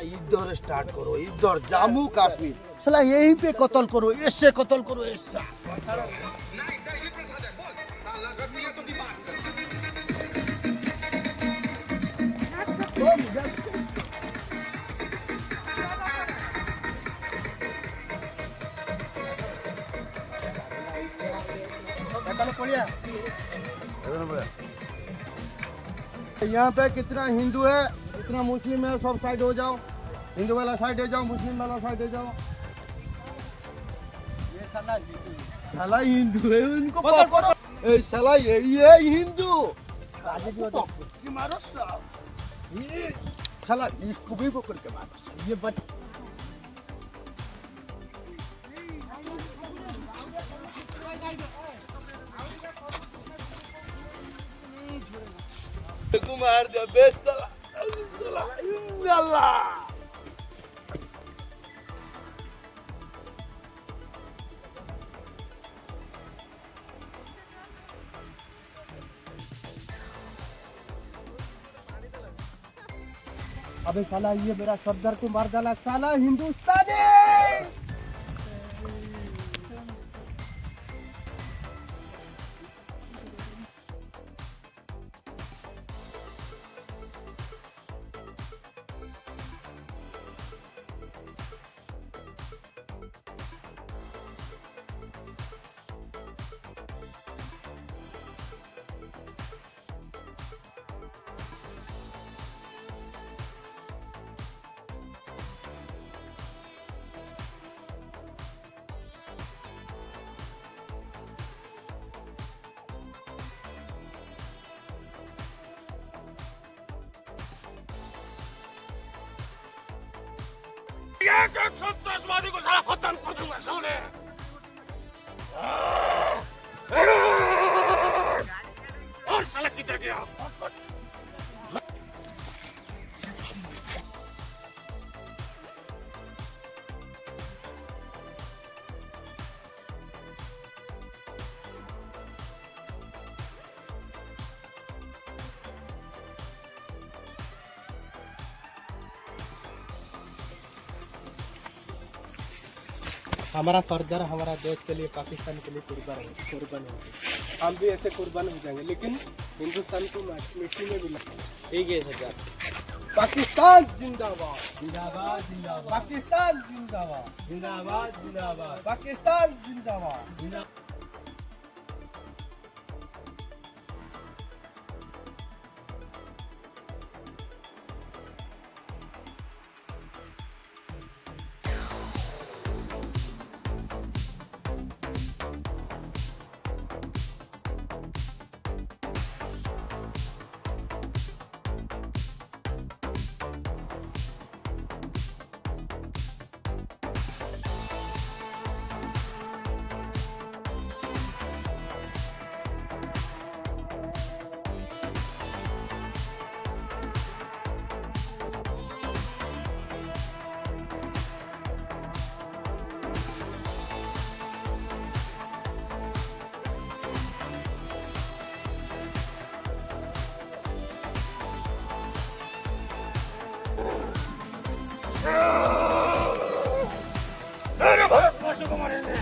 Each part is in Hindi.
इधर स्टार्ट करो, इधर जम्मू कश्मीर साला यहीं पे कत्ल करो, इससे कत्ल करो, इससे यहाँ पे कितना हिंदू है, कितना मुस्लिम है, सब साइड हो जाओ। हिंदू वाला साइड हो जाओ, मुस्लिम वाला साइड हो जाओ। ये साला हिंदू है, उनको पकड़ो। ए साला ये हिंदू मारो साहब, ये साला इसको भी पकड़ के मारो। ये मार दिया बेस साला। अबे साला ये मेरा सरदार को मार डाला साला हिंदुस्तानी। एक सन्तासवादी को साला खत्म कर दूंगा साले। और साला किधर गया? हमारा सरदार हमारा देश के लिए, पाकिस्तान के लिए कुर्बान हो गए। हम भी ऐसे कुर्बान हो जाएंगे, लेकिन हिंदुस्तान को मिट्टी में भी ठीक है सरदार। पाकिस्तान जिंदाबाद जिंदाबाद जिंदाबाद, पाकिस्तान जिंदाबाद जिंदाबाद जिंदाबाद, पाकिस्तान जिंदाबाद। मेरे भारतवासियों को मारेंगे।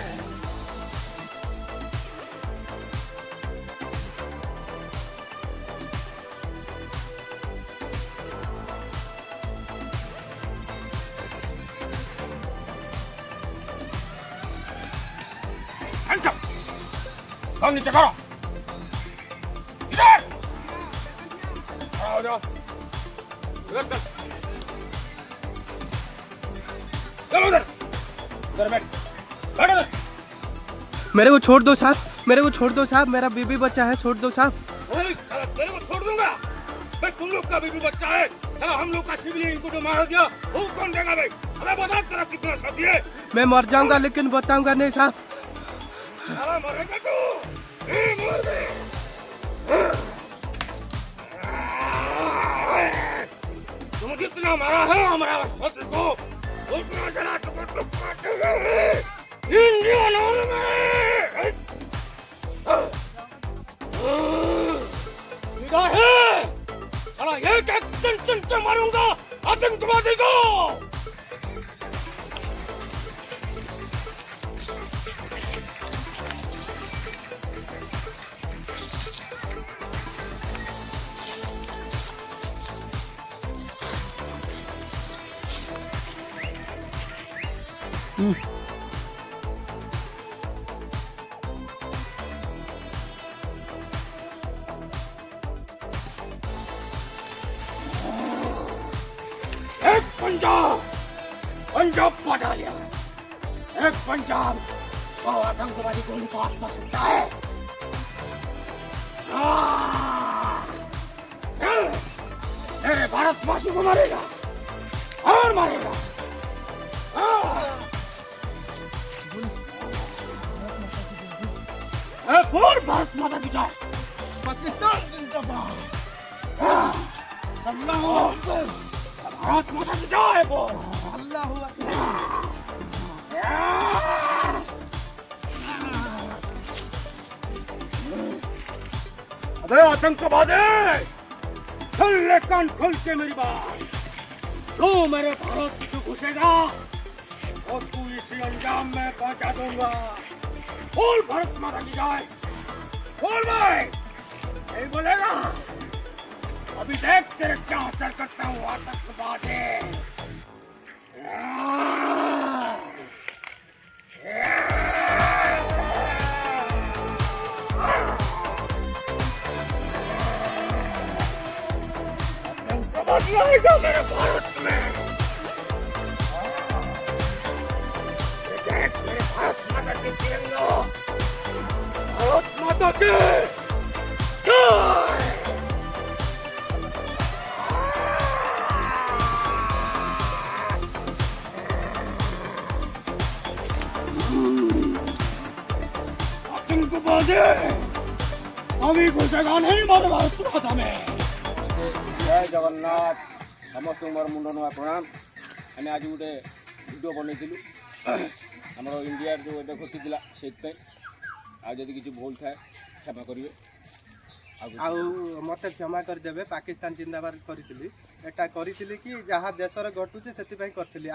हम नीचे करो, इधर आओ जाओ, इधर चलो उधर बैठ उधर। मेरे को छोड़ दो साहब, मेरे को छोड़ दो साहब, मेरा बीबी बच्चा है, छोड़ दो साहब। तेरे को छोड़ दूंगा भाई, तुम लोग का बीबी बच्चा है साला, हम लोग का सिविलियन इनको जो मार दिया वो कौन देगा भाई? हमें बता तेरा कितना साथी है। मैं मर जाऊंगा लेकिन बताऊंगा नहीं साहब। साला मरेगा तू, मर दे। तुम जितना मारा है हमारा शत्रु को उतना जला तो काटेगा इंडियन में। इधर है साला, एक एक चन चन के मारूंगा, आतंकवादी को। एक पंजाब पटा लिया। एक पंजाब 100 आतंकवादी को उनको आत्मा सकता है। मेरे भारतवासी को मारेगा और मारेगा। बोल भारत माता की जय। पाकिस्तान जिंदाबाद। अल्लाह अकबर। भारत माता की जय बोल। अल्लाह अकबर। अबे आतंकवादी, सुन ले कान खोल के मेरी बात। तू मेरे भारत में घुसेगा और तू इसी अंजाम में पहुंचा दूंगा। बोल भारत माता की जय। बोल भाई, नहीं बोलेगा? अभी देख तेरे क्या असर करता हूँ आतंकवादी। आतंकवादी आएगा मेरे भारत में। देख मेरे भारत माता की तिरंगा। भारत माता की जय। आतंकवादी अभी घुसेगा नहीं मारे भारत माता में। जय जगन्नाथ। समस्त मोर मुंड नुआ प्रणाम। आम आज गोटे भिडियो बनईलु आम इंडिया जो एटे घटीला से आज किसी भूल थाए क्षमा करेंगे। मत क्षमा करदेवे। पाकिस्तान जिंदाबाद करी एटा करी कि जहाँ देश घटुचे से करी।